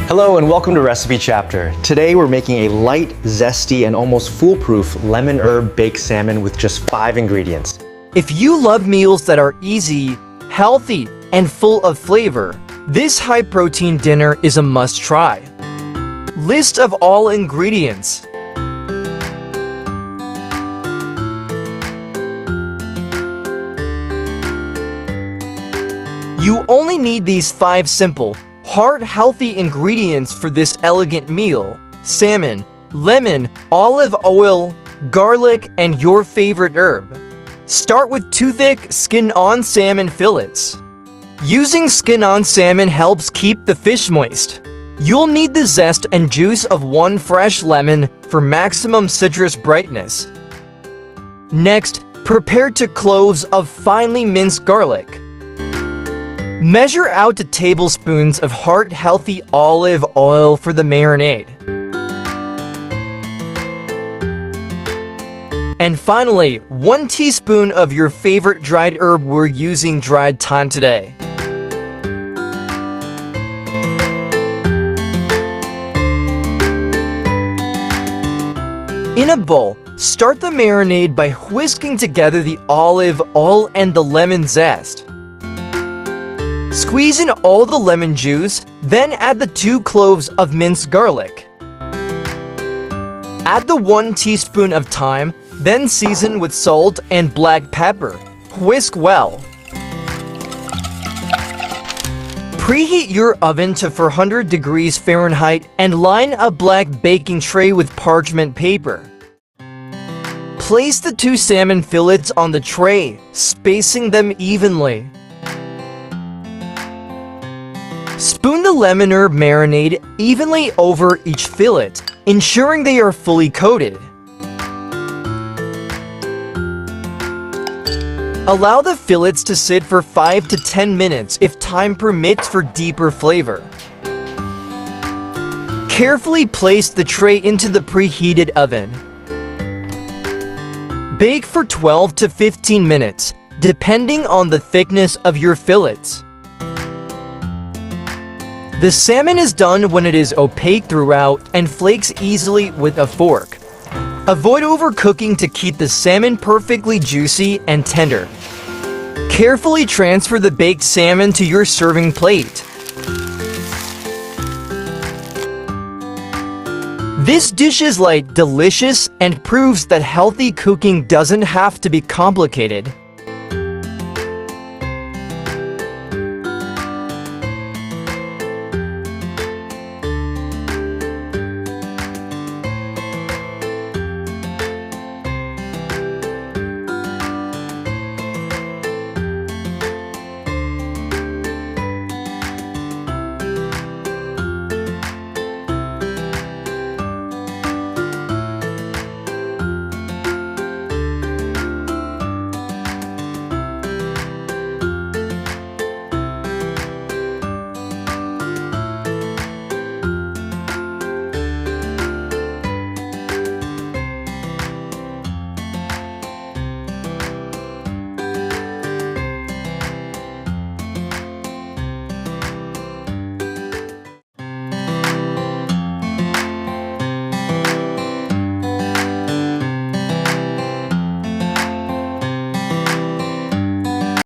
Hello and welcome to Recipe Chapter. Today we're making a light, zesty, and almost foolproof lemon herb baked salmon with just 5 ingredients. If you love meals that are easy, healthy, and full of flavor, this high-protein dinner is a must-try. List of all ingredients. You only need these 5 simple, heart-healthy ingredients for this elegant meal: salmon, lemon, olive oil, garlic, and your favorite herb. Start with 2 thick, skin-on salmon fillets. Using skin-on salmon helps keep the fish moist. You'll need the zest and juice of 1 fresh lemon for maximum citrus brightness. Next, prepare 2 cloves of finely minced garlic. Measure out 2 tablespoons of heart-healthy olive oil for the marinade. And finally, 1 teaspoon of your favorite dried herb. We're using dried thyme today. In a bowl, start the marinade by whisking together the olive oil and the lemon zest. Squeeze in all the lemon juice, then add the 2 cloves of minced garlic. Add the 1 teaspoon of thyme, then season with salt and black pepper. Whisk well. Preheat your oven to 400 degrees Fahrenheit and line a black baking tray with parchment paper. Place the 2 salmon fillets on the tray, spacing them evenly. Spoon the lemon herb marinade evenly over each fillet, ensuring they are fully coated. Allow the fillets to sit for 5 to 10 minutes if time permits for deeper flavor. Carefully place the tray into the preheated oven. Bake for 12 to 15 minutes, depending on the thickness of your fillets. The salmon is done when it is opaque throughout and flakes easily with a fork. Avoid overcooking to keep the salmon perfectly juicy and tender. Carefully transfer the baked salmon to your serving plate. This dish is light, delicious, and proves that healthy cooking doesn't have to be complicated.